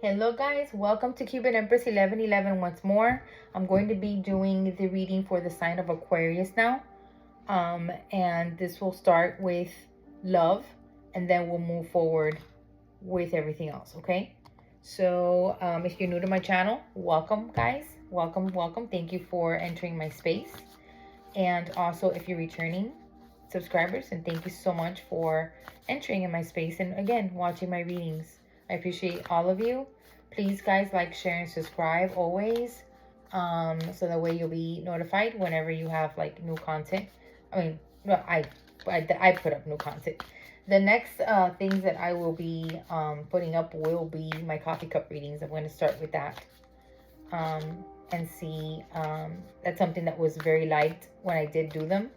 Hello guys, welcome to Cuban Empress 1111 once more. I'm going to be doing the reading for the sign of Aquarius now. And this will start with love and then we'll move forward with everything else, okay? So if you're new to my channel, welcome guys. Welcome. Thank you for entering my space. And also if you're returning subscribers, and thank you so much for entering in my space and again watching my readings. I appreciate all of you. Please guys, like, share, and subscribe always, so that way you'll be notified whenever you have like new content. I mean, no, I put up new content. The next things that I will be putting up will be my coffee cup readings. I'm going to start with that and see. That's something that was very liked when I did do them,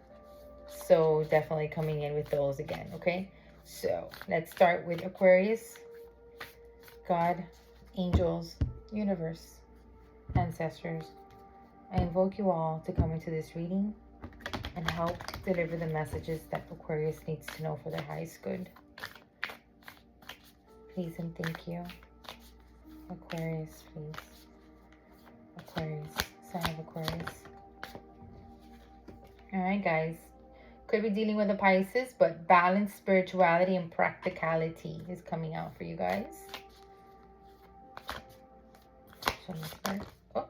so definitely coming in with those again. Okay, so let's start with Aquarius. God, angels, universe, ancestors, I invoke you all to come into this reading and help deliver the messages that Aquarius needs to know for their highest good. Please and thank you. Aquarius, please. Aquarius, sign of Aquarius. Alright guys, could be dealing with a Pisces, but balance, spirituality, and practicality is coming out for you guys. Oh,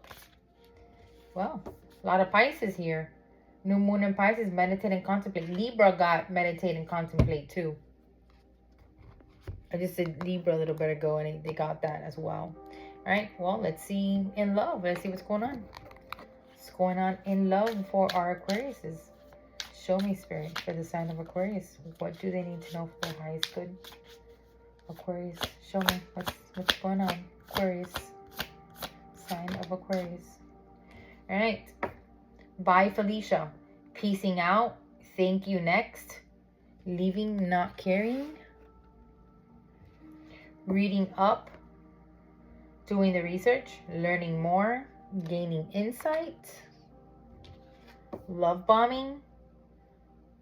well, a lot of Pisces here. New moon in Pisces, meditate and contemplate. Libra got meditate and contemplate too. I just did Libra a little bit ago and they got that as well. All right, well, let's see in love. Let's see what's going on. What's going on in love for our Aquariuses? Show me, Spirit, for the sign of Aquarius. What do they need to know for their highest good? Aquarius, show me what's going on. Aquarius. Sign of Aquarius. All right. Bye, Felicia. Peacing out. Thank you. Next. Leaving, not caring. Reading up. Doing the research. Learning more. Gaining insight. Love bombing.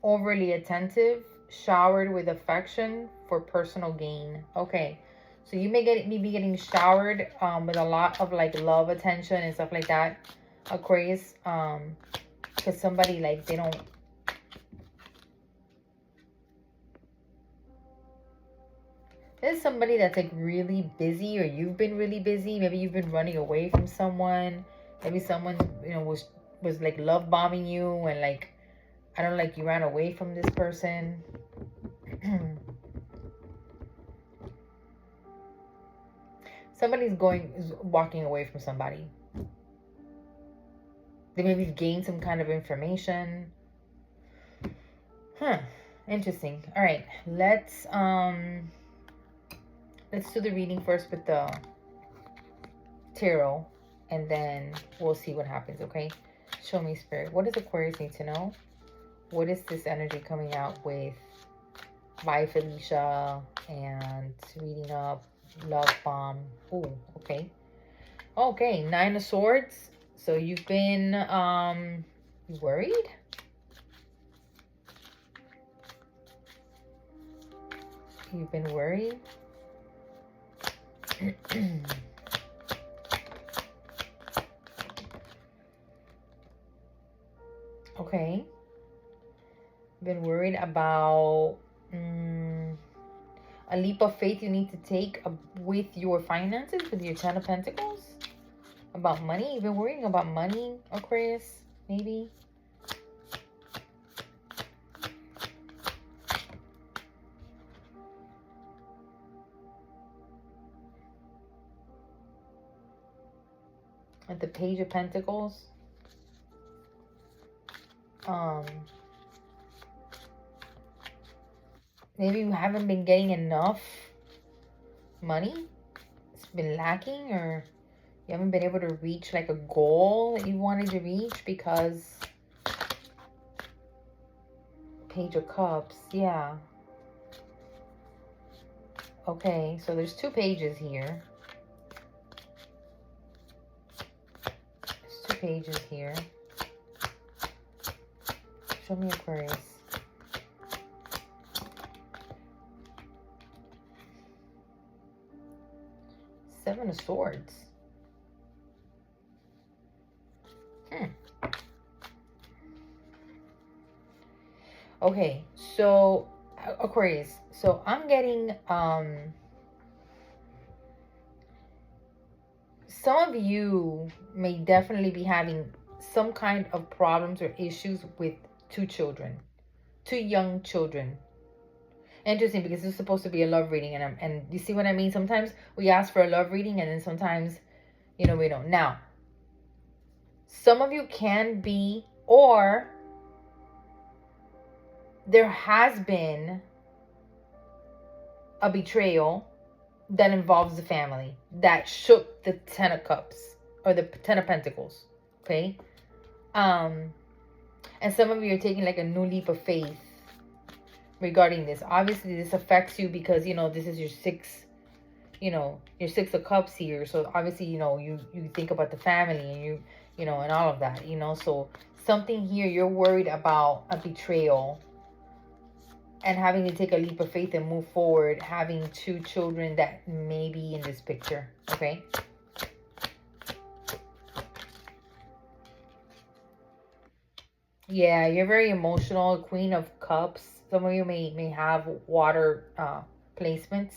Overly attentive. Showered with affection for personal gain. Okay. So you may be getting showered with a lot of like love, attention, and stuff like that, Aquarius. Because somebody like there's somebody that's like really busy, or you've been really busy. Maybe you've been running away from someone. Maybe someone was like love bombing you, and like I don't know, like you ran away from this person. Somebody's walking away from somebody. They maybe gained some kind of information. Interesting. All right, let's do the reading first with the tarot, and then we'll see what happens. Okay, show me, Spirit. What does Aquarius need to know? What is this energy coming out with? Bye, Felicia, and reading up. Love bomb. Oh, okay. Okay, 9 of Swords. So you've been worried? You've been worried? Okay. Been worried about a leap of faith you need to take with your finances, with your 10 of Pentacles. About money. You've been worrying about money, Aquarius, maybe. At the Page of Pentacles. Maybe you haven't been getting enough money. It's been lacking, or you haven't been able to reach like a goal that you wanted to reach because Page of Cups. Yeah. Okay, so there's 2 pages here. There's 2 pages here. Show me, Aquarius. Seven of Swords. Okay, so Aquarius. So I'm getting some of you may definitely be having some kind of problems or issues with two children, two young children. Interesting, because it's supposed to be a love reading, and you see what I mean? Sometimes we ask for a love reading, and then sometimes, you know, we don't. Now, some of you can be, or there has been a betrayal that involves the family that shook the Ten of Cups or the Ten of Pentacles. Okay, and some of you are taking like a new leap of faith regarding this. Obviously, this affects you because, you know, this is your six, you know, your Six of Cups here. So obviously, you know, you think about the family and you know, and all of that, you know. So something here, you're worried about a betrayal and having to take a leap of faith and move forward, having two children that may be in this picture, okay? Yeah, you're very emotional. Queen of Cups. Some of you may have water placements.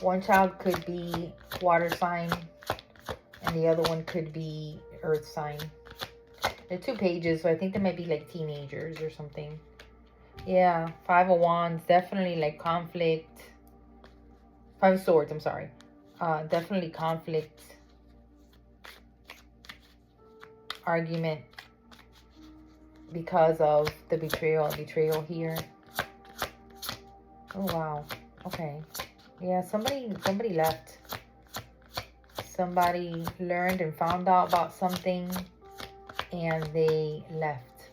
One child could be water sign, and the other one could be earth sign. They're 2 pages, so I think they might be like teenagers or something. Yeah, Five of Wands, definitely like conflict. Five of Swords, I'm sorry. Definitely conflict. Argument because of the betrayal here. Oh, wow. Okay. Yeah, somebody left. Somebody learned and found out about something and they left.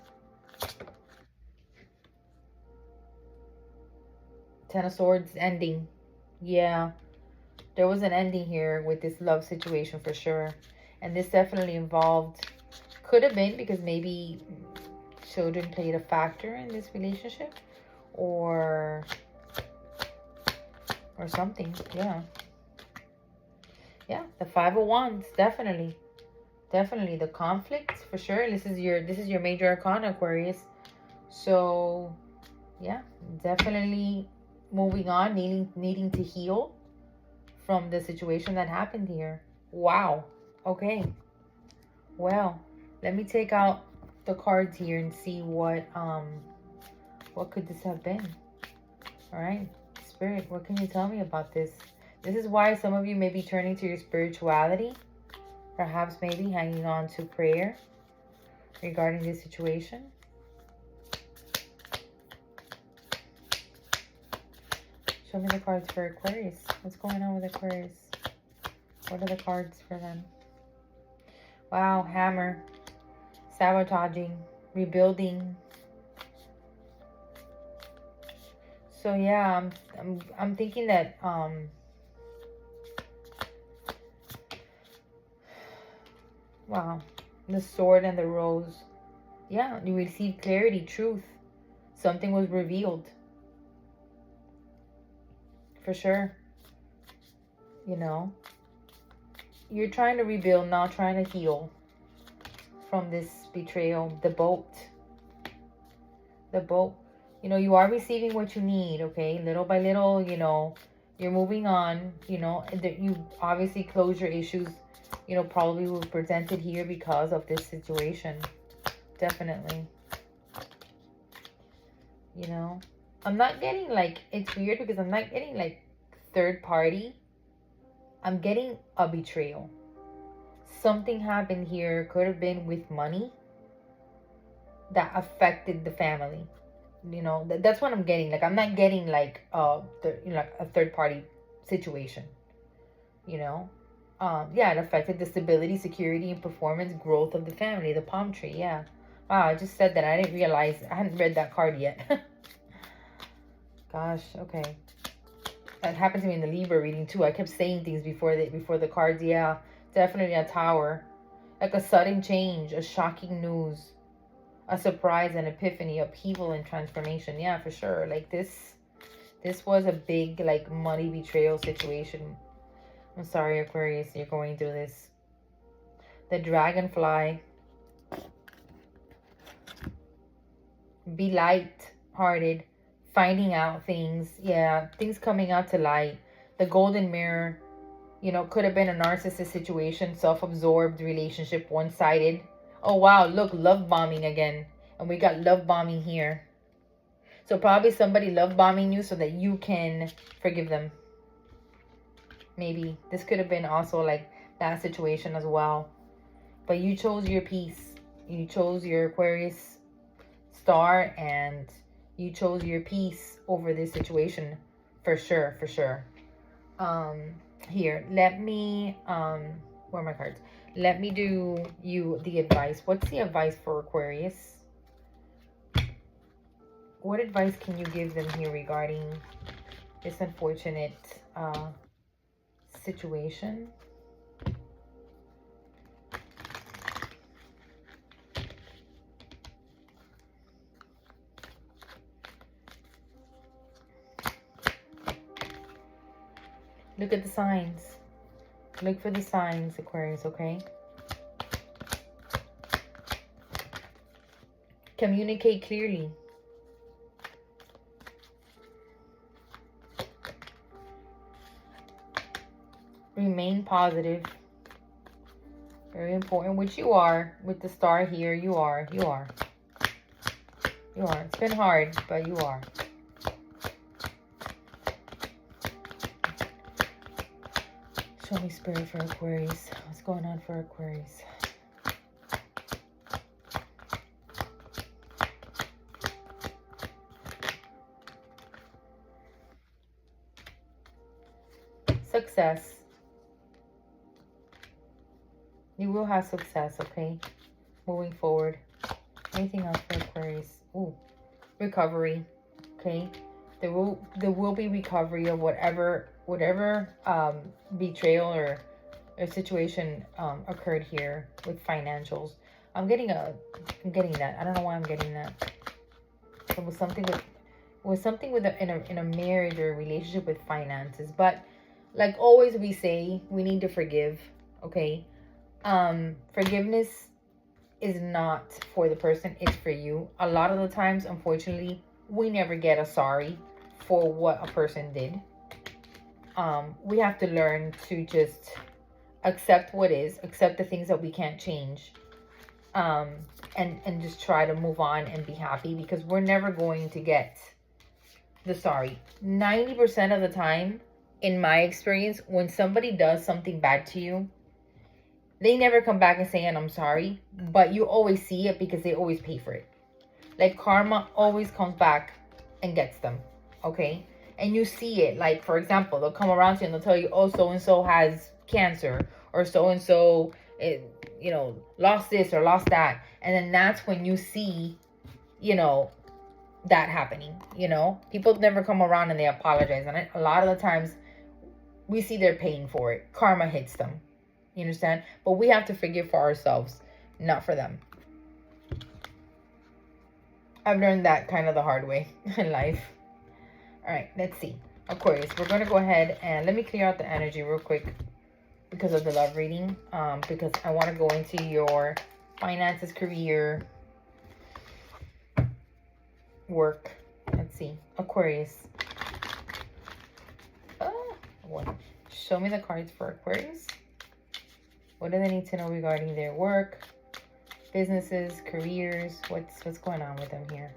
Ten of Swords ending. Yeah, there was an ending here with this love situation for sure. And this definitely involved, could have been because maybe children played a factor in this relationship or something. Yeah, the Five of Wands, definitely the conflict for sure. This is your major arcana, Aquarius. So yeah, definitely moving on, needing to heal from the situation that happened here. Wow. Okay, well, let me take out the cards here and see what could this have been. All right, Spirit, what can you tell me about this? This is why some of you may be turning to your spirituality, perhaps maybe hanging on to prayer regarding this situation. Show me the cards for Aquarius. What's going on with Aquarius? What are the cards for them? Wow, Hammer, sabotaging, rebuilding. So yeah, I'm thinking that wow, the Sword and the Rose. Yeah, you received clarity, truth. Something was revealed. For sure. You know, you're trying to rebuild, now trying to heal from this betrayal. The boat. You know, you are receiving what you need, okay? Little by little, you know, you're moving on. You know, you obviously close your issues, you know, probably were presented here because of this situation. Definitely. You know, I'm not getting like, it's weird because I'm not getting like third party. I'm getting a betrayal. Something happened here, could have been with money, that affected the family. You know, that's what I'm getting. Like, I'm not getting like like a third party situation. You know, yeah, it affected the stability, security, and performance growth of the family. The palm tree, yeah. Wow, I just said that. I didn't realize. I hadn't read that card yet. Gosh, okay. That happened to me in the Libra reading too. I kept saying things before the cards. Yeah, definitely a Tower. Like a sudden change, a shocking news, a surprise, an epiphany, upheaval, and transformation. Yeah, for sure. Like this was a big, like, money betrayal situation. I'm sorry, Aquarius, you're going through this. The dragonfly. Be light-hearted, finding out things. Yeah, things coming out to light. The golden mirror, you know, could have been a narcissist situation, self-absorbed relationship, one-sided. Oh, wow, look, love bombing again. And we got love bombing here. So probably somebody love bombing you so that you can forgive them. Maybe. This could have been also like that situation as well. But you chose your peace. You chose your Aquarius star, and you chose your peace over this situation. For sure, for sure. Here, let me, where are my cards? Let me do you the advice. What's the advice for Aquarius? What advice can you give them here regarding this unfortunate situation? Look at the signs. Look for the signs, Aquarius, okay? Communicate clearly. Remain positive. Very important, which you are. With the star here, you are. You are. You are. It's been hard, but you are. Show me spirit for Aquarius. What's going on for Aquarius? Success. You will have success, okay? Moving forward. Anything else for Aquarius? Ooh. Recovery. Okay? There will be recovery of whatever betrayal or situation occurred here with financials. I'm getting that. I don't know why I'm getting that. It was something with in a marriage or a relationship with finances. But like always we say, we need to forgive, okay? Forgiveness is not for the person, it's for you. A lot of the times, unfortunately, we never get a sorry for what a person did. We have to learn to just accept what is, accept the things that we can't change, and just try to move on and be happy, because we're never going to get the sorry. 90% of the time, in my experience, when somebody does something bad to you, they never come back and say, I'm sorry, but you always see it because they always pay for it. Like karma always comes back and gets them, okay? And you see it. Like, for example, they'll come around to you and they'll tell you, oh, so-and-so has cancer, or so-and-so, you know, lost this or lost that. And then that's when you see, you know, that happening, you know? People never come around and they apologize. And a lot of the times we see they're paying for it. Karma hits them. You understand? But we have to forgive for ourselves, not for them. I've learned that kind of the hard way in life. All right, let's see. Aquarius, we're going to go ahead and let me clear out the energy real quick because of the love reading. Because I want to go into your finances, career, work. Let's see. Aquarius. Show me the cards for Aquarius. What do they need to know regarding their work, businesses, careers? What's going on with them here?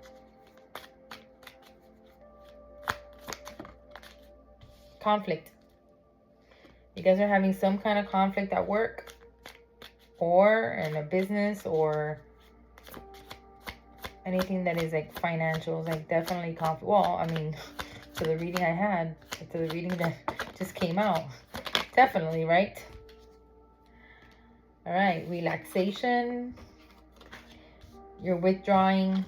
Conflict. You guys are having some kind of conflict at work or in a business or anything that is like financials, like definitely conflict. Well, I mean, to the reading I had, to the reading that just came out, definitely, right? All right, relaxation. You're withdrawing.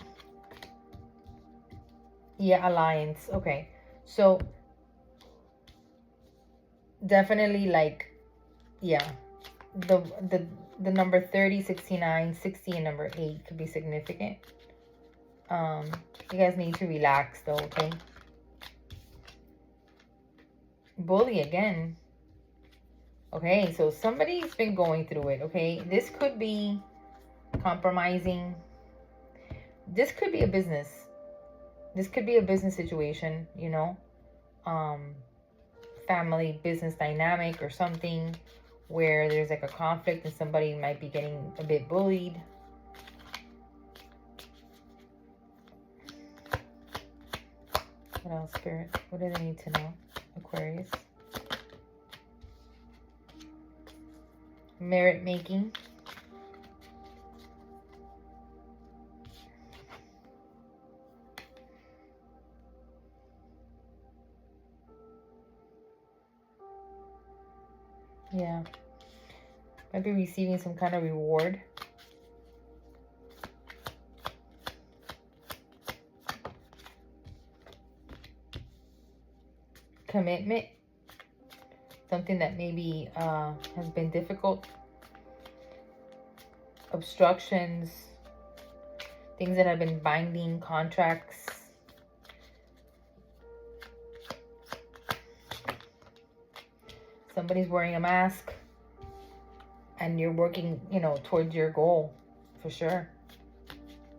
Yeah, alliance. Okay, so definitely, like, yeah, the The number 30, 69, 60, and number 8 could be significant. You guys need to relax though, okay? Bully again. Okay, so somebody's been going through it, okay? This could be compromising. This could be a business. This could be a business situation, you know? Family business dynamic or something where there's like a conflict and somebody might be getting a bit bullied. What else, Spirit? What do they need to know? Aquarius. Merit making. Yeah. Might be receiving some kind of reward. Commitment. Something that maybe has been difficult. Obstructions. Things that have been binding, contracts. Somebody's wearing a mask. And you're working, you know, towards your goal. For sure.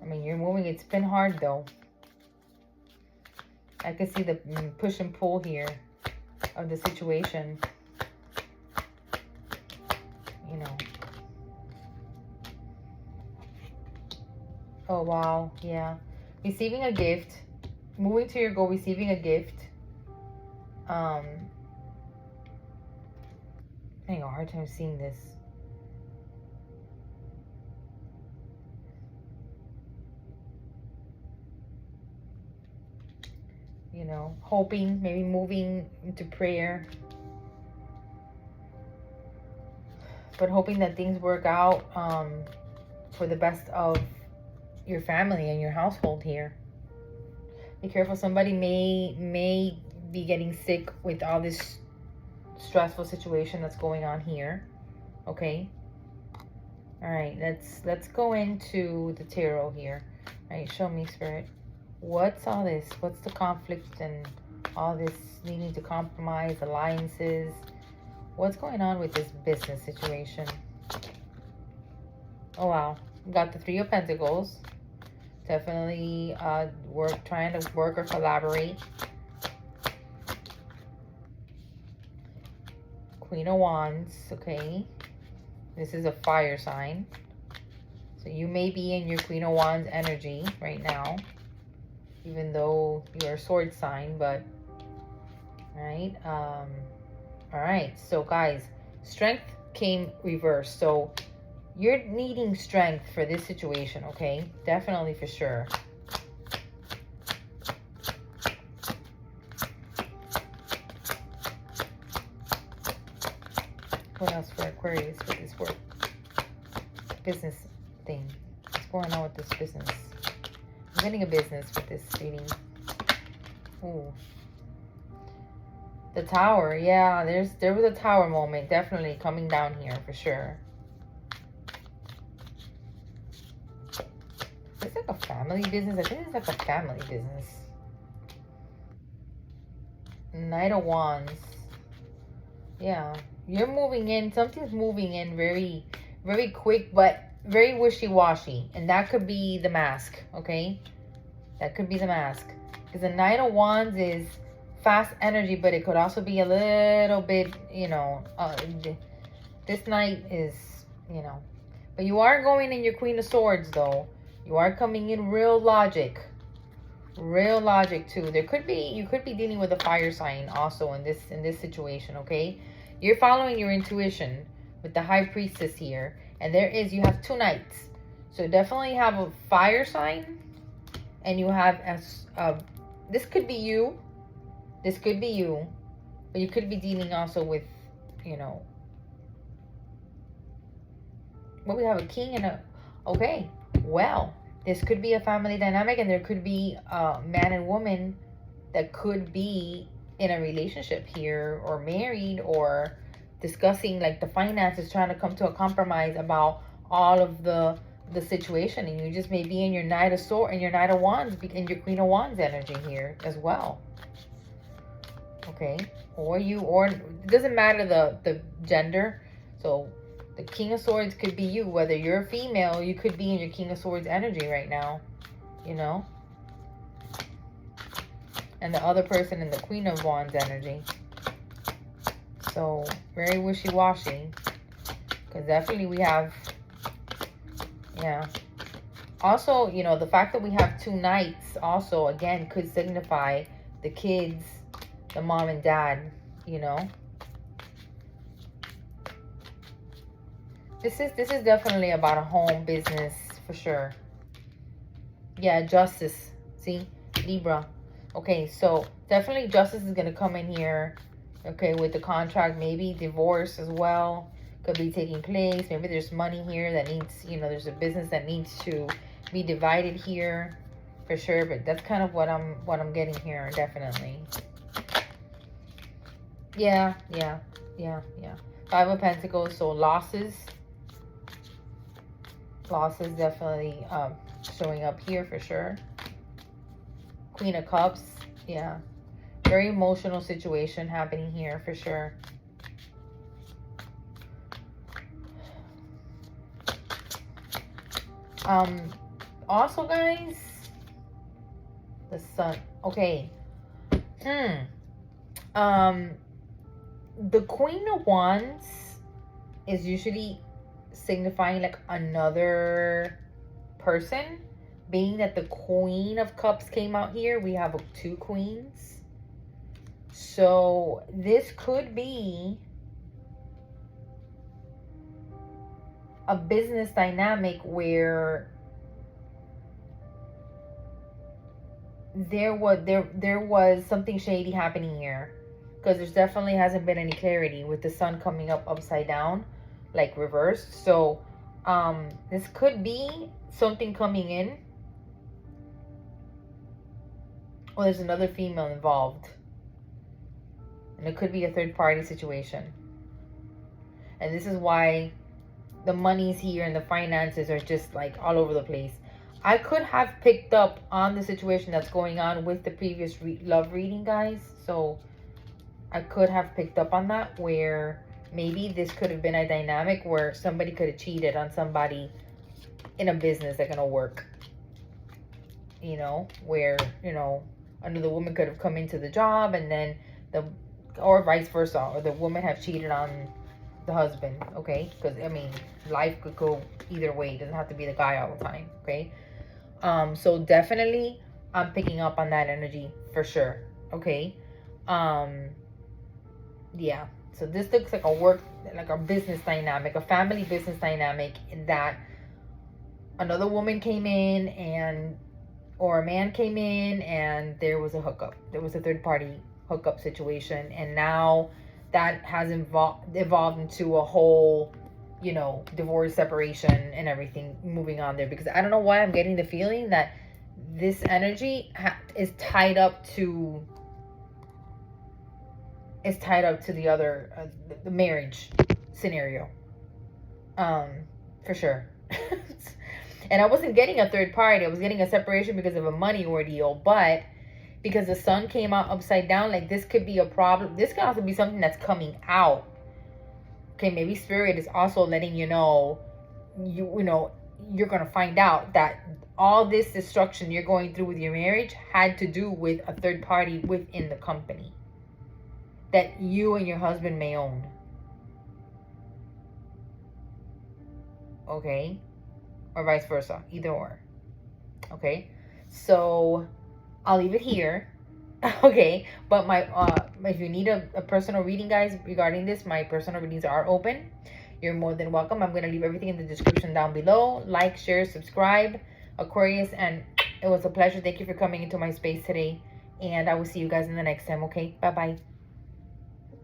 I mean, you're moving. It's been hard, though. I can see the push and pull here of the situation. You know. Oh, wow. Yeah. Receiving a gift. Moving to your goal, receiving a gift. I'm having a hard time seeing this. You know, hoping, maybe moving into prayer. But hoping that things work out for the best of your family and your household here. Be careful, somebody may be getting sick with all this stressful situation that's going on here. Okay. All right, let's go into the tarot here. All right, show me, Spirit. What's all this? What's the conflict and all this needing to compromise, alliances? What's going on with this business situation? Oh, wow. Got the Three of Pentacles. Definitely trying to work or collaborate. Queen of Wands, okay. This is a fire sign. So you may be in your Queen of Wands energy right now. Even though you're a sword sign, but right. All right, so guys, strength came reversed. So you're needing strength for this situation, okay? Definitely, for sure. What else for Aquarius with this work? Business thing. What's going on with this business? I'm getting a business with this reading. Ooh. The Tower. Yeah, there was a Tower moment. Definitely coming down here for sure. It's like a family business. I think it's like a family business. Knight of Wands. Yeah. You're moving in. Something's moving in very, very quick, but very wishy-washy. And that could be the mask, okay? That could be the mask. Because the Knight of Wands is fast energy, but it could also be a little bit, you know, this Knight is, you know. But you are going in your Queen of Swords, though. You are coming in real logic. Real logic, too. You could be dealing with a fire sign also in this situation, okay? You're following your intuition with the High Priestess here. And you have two Knights. So definitely have a fire sign. And you have, this could be you. This could be you. But you could be dealing also with, you know. Well, we have a king and a, okay. Well, this could be a family dynamic. And there could be a man and woman that could be in a relationship here. Or married. Or discussing like the finances, trying to come to a compromise about all of the situation, and you just may be in your Knight of Swords and your Knight of Wands and your Queen of Wands energy here as well. Okay, or it doesn't matter the gender. So the King of Swords could be you, whether you're a female, you could be in your King of Swords energy right now, you know. And the other person in the Queen of Wands energy. So very wishy-washy, because definitely we have, yeah. Also, you know, the fact that we have 2 knights also, again, could signify the kids, the mom and dad, you know. This is definitely about a home business for sure. Yeah, justice. See? Libra. Okay, so definitely justice is going to come in here. Okay, with the contract, maybe divorce as well could be taking place. Maybe there's money here that needs, you know, there's a business that needs to be divided here for sure. But that's kind of what I'm getting here, definitely. Yeah. 5 of Pentacles, so losses definitely showing up here for sure. Queen of Cups, yeah. Very emotional situation happening here for sure. Also, guys, the Sun. Okay. The Queen of Wands is usually signifying like another person. Being that the Queen of Cups came out here, we have 2 queens. So this could be a business dynamic where there was something shady happening here, because there's definitely hasn't been any clarity with the Sun coming up upside down, like reversed. So this could be something coming in. Well, there's another female involved. And it could be a third-party situation. And this is why the money's here and the finances are just like all over the place. I could have picked up on the situation that's going on with the previous love reading, guys. So I could have picked up on that, where maybe this could have been a dynamic where somebody could have cheated on somebody in a business that's going to work. You know, where, you know, another woman could have come into the job and then or vice versa, or the woman have cheated on the husband, okay? Because, I mean, life could go either way. It doesn't have to be the guy all the time, okay? So definitely I'm picking up on that energy for sure, okay? Yeah. So this looks like a business dynamic, a family business dynamic, in that another woman came in or a man came in and there was a hookup. There was a third party hookup situation, and now that has evolved into a whole, you know, divorce, separation, and everything moving on there. Because I don't know why I'm getting the feeling that this energy is tied up to the other the marriage scenario, for sure. And I wasn't getting a third party. I was getting a separation because of a money ordeal, but because the Sun came out upside down, like this could be a problem. This could also be something that's coming out. Okay, maybe Spirit is also letting you know, you know, you're going to find out that all this destruction you're going through with your marriage had to do with a third party within the company that you and your husband may own. Okay? Or vice versa, either or. Okay? So I'll leave it here. Okay, but if you need a personal reading, guys, regarding this, my personal readings are open. You're more than welcome. I'm going to leave everything in the description down below. Like, share, subscribe, Aquarius, and it was a pleasure. Thank you for coming into my space today, and I will see you guys in the next time. Okay, bye bye.